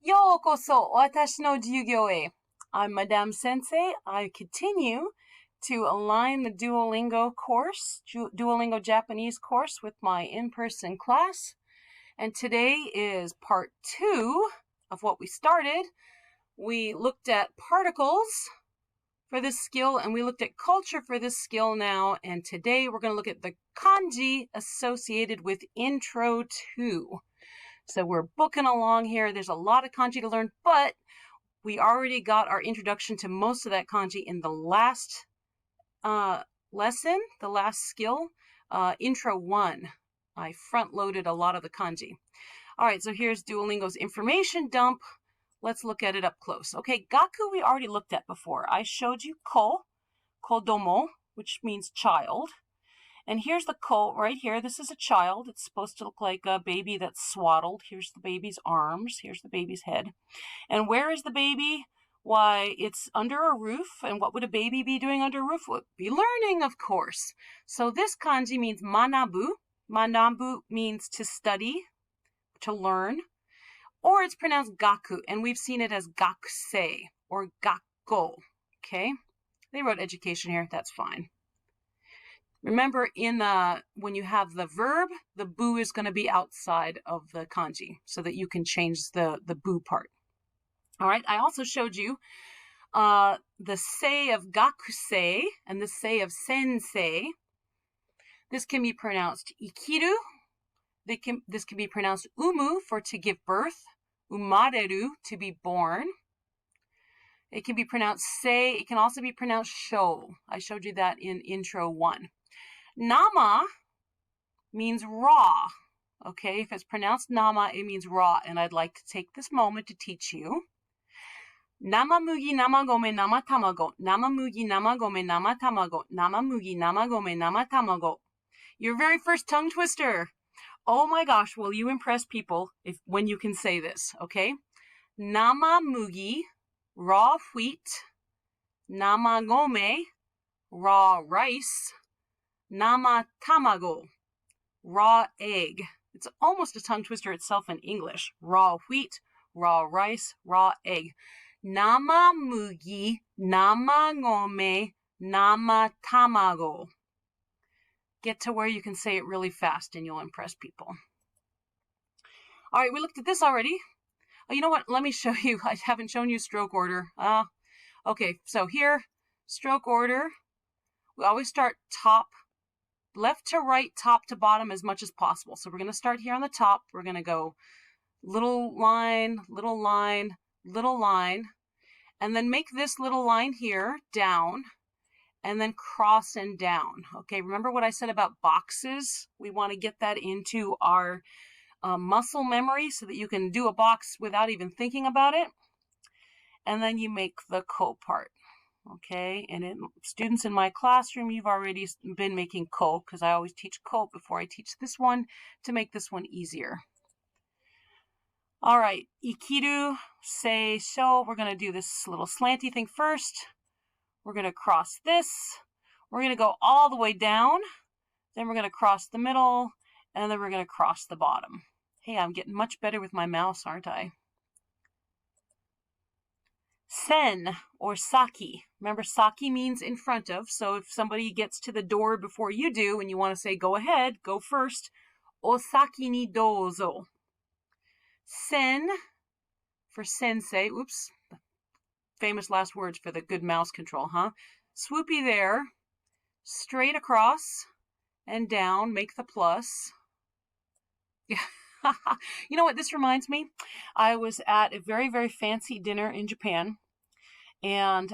Yokoso watashi no jugyo e. I'm Madame Sensei. I continue to align the Duolingo course, Duolingo Japanese course, with my in-person class. And today is part 2 of what we started. We looked at particles for this skill, and we looked at culture for this skill now. And today we're going to look at the kanji associated with Intro 2. So we're booking along here. There's a lot of kanji to learn, but we already got our introduction to most of that kanji in the last lesson, the last skill, Intro 1. I front-loaded a lot of the kanji. All right, so here's Duolingo's information dump. Let's look at it up close. Okay, gaku we already looked at before. I showed you kodomo, which means child. And here's the ko right here. This is a child. It's supposed to look like a baby that's swaddled. Here's the baby's arms. Here's the baby's head. And where is the baby? Why, it's under a roof. And what would a baby be doing under a roof? Would be learning, of course. So this kanji means manabu. Manabu means to study, to learn. Or it's pronounced gaku, and we've seen it as gakusei or gakko. Okay? They wrote education here. That's fine. Remember, when you have the verb, the bu is going to be outside of the kanji so that you can change the bu part. All right, I also showed you the sei of gakusei and the sei of sensei. This can be pronounced ikiru. This can be pronounced umu for to give birth, umareru to be born. It can be pronounced sei. It can also be pronounced sho. I showed you that in Intro 1. Nama means raw. Okay, if it's pronounced nama, it means raw. And I'd like to take this moment to teach you. Nama mugi, nama gome, nama tamago. Nama mugi, nama gome, nama tamago. Nama mugi, nama gome, nama tamago. Your very first tongue twister. Oh my gosh, will you impress people when you can say this, okay? Nama mugi, raw wheat. Nama gome, raw rice. Nama tamago, raw egg. It's almost a tongue twister itself in English. Raw wheat, raw rice, raw egg. Nama mugi, nama gome, nama tamago. Get to where you can say it really fast and you'll impress people. All right, we looked at this already. Oh, you know what? Let me show you. I haven't shown you stroke order. Okay, so here, stroke order. We always start left to right, top to bottom as much as possible. So we're going to start here on the top. We're going to go little line, little line, little line, and then make this little line here down, and then cross and down. Okay, remember what I said about boxes? We want to get that into our muscle memory so that you can do a box without even thinking about it. And then you make the ko part. Okay, and students in my classroom, you've already been making ko, because I always teach ko before I teach this one to make this one easier. All right, ikiru, sei, sho. We're going to do this little slanty thing first. We're going to cross this. We're going to go all the way down. Then we're going to cross the middle, and then we're going to cross the bottom. Hey, I'm getting much better with my mouse, aren't I? Sen or saki. Remember, saki means in front of. So if somebody gets to the door before you do and you want to say, go ahead, go first. Osaki ni dozo. Sen for sensei. Oops. Famous last words for the good mouse control, huh? Swoopy there. Straight across and down. Make the plus. You know what this reminds me? I was at a very, very fancy dinner in Japan, and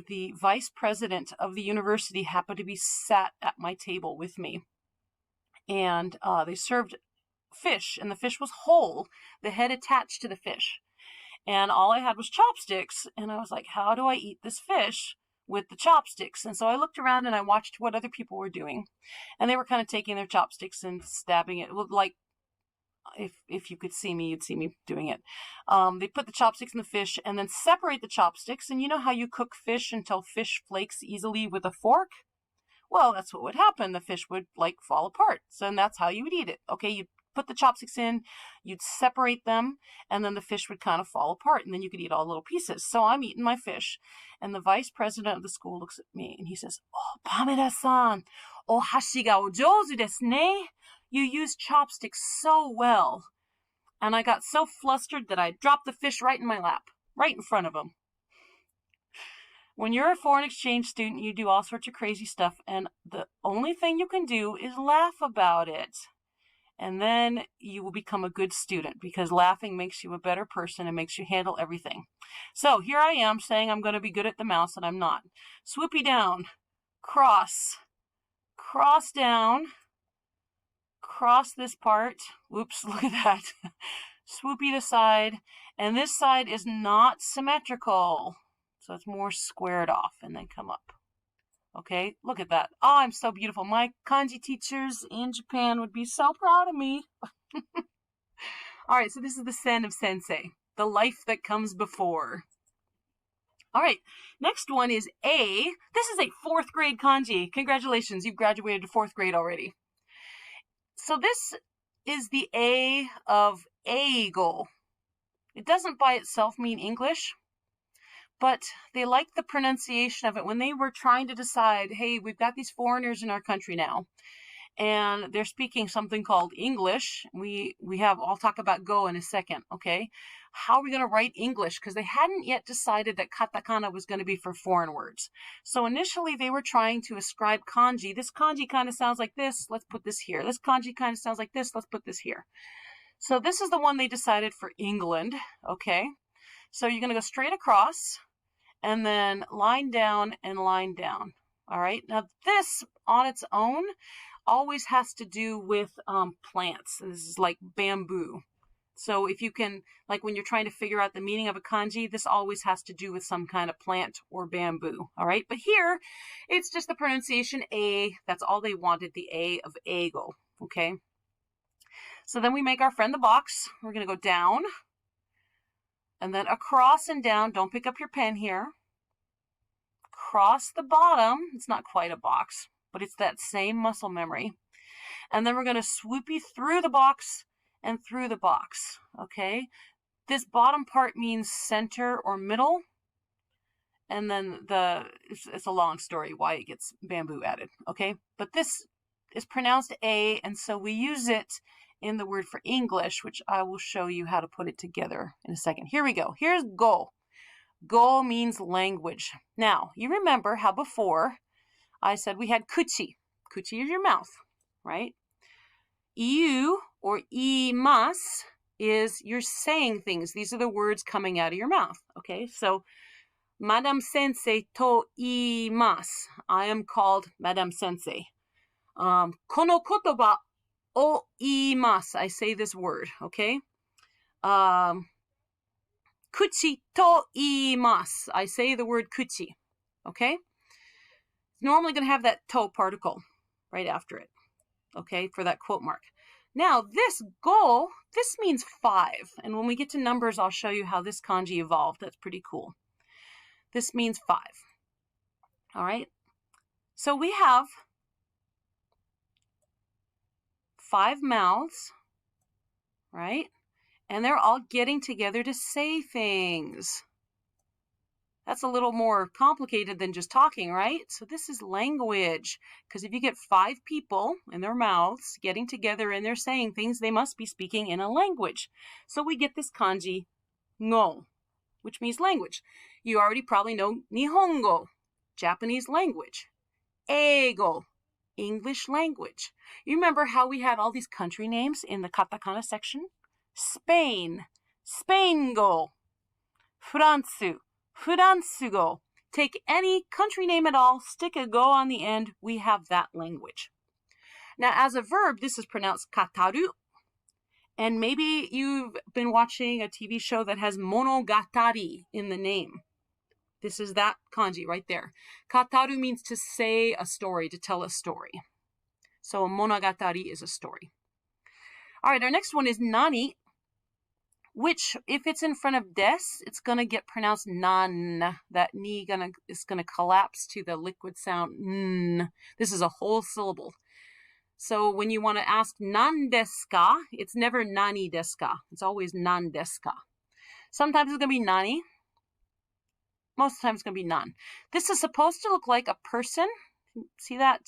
the vice president of the university happened to be sat at my table with me. And they served fish, and the fish was whole, the head attached to the fish. And all I had was chopsticks, and I was like, how do I eat this fish with the chopsticks? And so I looked around and I watched what other people were doing. And they were kind of taking their chopsticks and stabbing it. Like, if you could see me, you'd see me doing it. They put the chopsticks in the fish and then separate the chopsticks. And you know how you cook fish until fish flakes easily with a fork? Well, that's what would happen. The fish would fall apart. So and that's how you would eat it. Okay, you put the chopsticks in, you'd separate them, and then the fish would kind of fall apart, and then you could eat all little pieces. So I'm eating my fish, and the vice president of the school looks at me, and he says, "Oh, Pamela-san, o hashi ga o jouzu desu ne. You use chopsticks so well." And I got so flustered that I dropped the fish right in my lap, right in front of him. When you're a foreign exchange student, you do all sorts of crazy stuff, and the only thing you can do is laugh about it. And then you will become a good student, because laughing makes you a better person and makes you handle everything. So here I am saying I'm going to be good at the mouse, and I'm not. Swoopy down, cross down, cross this part. Whoops, look at that. Swoopy the side, and this side is not symmetrical. So it's more squared off and then come up. Okay, look at that. Oh, I'm so beautiful. My kanji teachers in Japan would be so proud of me. All right, so this is the sen of sensei, the life that comes before. All right, next one is A. This is a 4th grade kanji. Congratulations, you've graduated to 4th grade already. So this is the A of eigo. It doesn't by itself mean English, but they liked the pronunciation of it when they were trying to decide, hey, we've got these foreigners in our country now, and they're speaking something called English. I'll talk about go in a second, okay? How are we going to write English? Because they hadn't yet decided that katakana was going to be for foreign words. So initially they were trying to ascribe kanji. This kanji kind of sounds like this, let's put this here. This kanji kind of sounds like this, let's put this here. So this is the one they decided for England, okay? So you're going to go straight across, and then line down and line down. All right. Now this on its own always has to do with plants. This is like bamboo. So if you can, like when you're trying to figure out the meaning of a kanji, this always has to do with some kind of plant or bamboo. All right. But here it's just the pronunciation A. That's all they wanted, the A of eigo. Okay. So then we make our friend the box. We're going to go down, and then across and down. Don't pick up your pen here. Cross the bottom. It's not quite a box, but it's that same muscle memory. And then we're going to swoopy through the box and through the box. Okay. This bottom part means center or middle. And then it's a long story why it gets bamboo added. Okay. But this is pronounced A, and so we use it in the word for English, which I will show you how to put it together in a second. Here we go. Here's go. Go means language. Now, you remember how before I said we had kuchi. Kuchi is your mouth, right? Iu or imasu is you're saying things. These are the words coming out of your mouth, okay? So, Madam Sensei to iimasu. I am called Madam Sensei. Kono kotoba o iimasu. I say this word, okay? Kuchi to iimasu. I say the word kuchi, okay? It's normally going to have that to particle right after it, okay, for that quote mark. Now, this go, this means 5. And when we get to numbers, I'll show you how this kanji evolved. That's pretty cool. This means 5. All right? So we have 5 mouths, right? And they're all getting together to say things. That's a little more complicated than just talking, right? So this is language, because if you get 5 people in their mouths getting together and they're saying things, they must be speaking in a language. So we get this kanji, no, which means language. You already probably know Nihongo, Japanese language. Eigo, English language. You remember how we had all these country names in the katakana section? Spain, Spaingo, Fransu, Fransugo. Take any country name at all, stick a go on the end, we have that language. Now, as a verb, this is pronounced kataru. And maybe you've been watching a TV show that has monogatari in the name. This is that kanji right there. Kataru means to say a story, to tell a story. So a monogatari is a story. All right, our next one is nani, which, if it's in front of des, it's going to get pronounced nan. That ni is going to collapse to the liquid sound n. This is a whole syllable. So when you want to ask nan desu ka, it's never nani desu ka. It's always nan desu ka. Sometimes it's going to be nani. Most of the time it's going to be nan. This is supposed to look like a person. See that?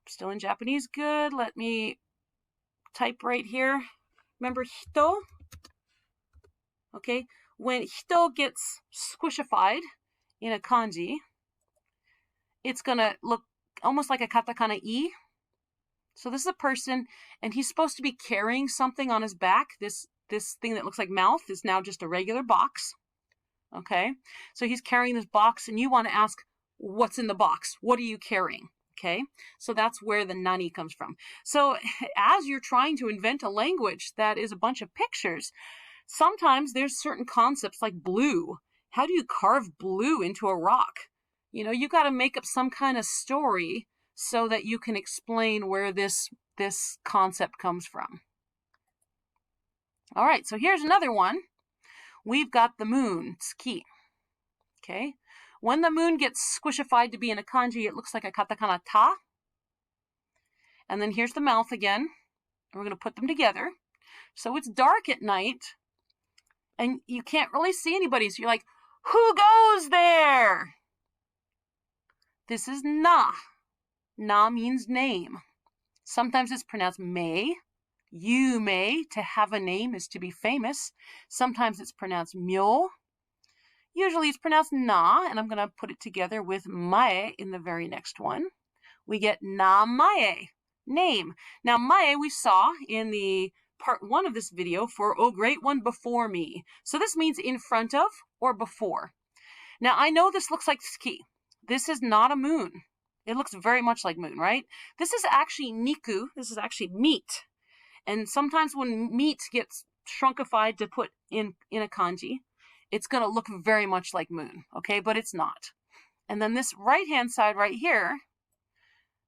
Still in Japanese. Good. Let me type right here. Remember hito? Okay. When hito gets squishified in a kanji, it's going to look almost like a katakana I. So this is a person, and he's supposed to be carrying something on his back. This thing that looks like mouth is now just a regular box. Okay, so he's carrying this box, and you want to ask, what's in the box? What are you carrying? Okay, so that's where the nani comes from. So as you're trying to invent a language that is a bunch of pictures, sometimes there's certain concepts like blue. How do you carve blue into a rock? You know, you got to make up some kind of story so that you can explain where this concept comes from. All right, so here's another one. We've got the moon, tsuki. Okay, when the moon gets squishified to be in a kanji, it looks like a katakana ta. And then here's the mouth again. And we're going to put them together. So it's dark at night, and you can't really see anybody. So you're like, who goes there? This is na. Na means name. Sometimes it's pronounced may. You may. To have a name is to be famous. Sometimes it's pronounced myo. Usually it's pronounced na, and I'm going to put it together with mae in the very next one. We get na mae, name. Now mae we saw in the part 1 of this video for oh great one before me. So this means in front of or before. Now I know this looks like tsuki. This is not a moon. It looks very much like moon, right? This is actually niku. This is actually meat. And sometimes when meat gets shrunkified to put in a kanji, it's going to look very much like moon, okay? But it's not. And then this right-hand side right here,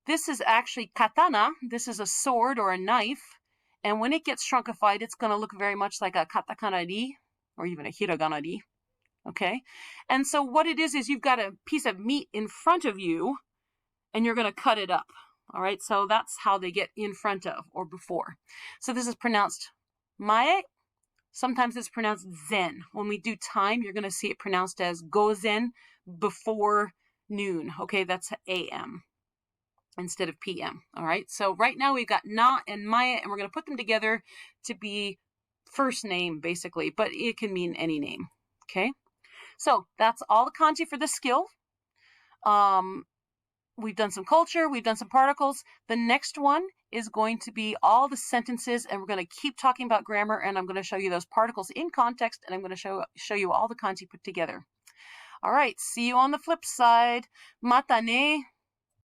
this is actually katana. This is a sword or a knife. And when it gets shrunkified, it's going to look very much like a katakana ri, or even a hiragana ri, okay? And so what it is you've got a piece of meat in front of you, and you're going to cut it up. All right, so that's how they get in front of or before. So this is pronounced mae. Sometimes it's pronounced zen. When we do time, you're going to see it pronounced as gozen, before noon. Okay, that's AM instead of PM. All right, so right now we've got na and mae, and we're going to put them together to be first name, basically, but it can mean any name. Okay, so that's all the kanji for this skill. We've done some culture, we've done some particles. The next one is going to be all the sentences, and we're going to keep talking about grammar, and I'm going to show you those particles in context, and I'm going to show you all the kanji put together. All right, see you on the flip side. Mata ne.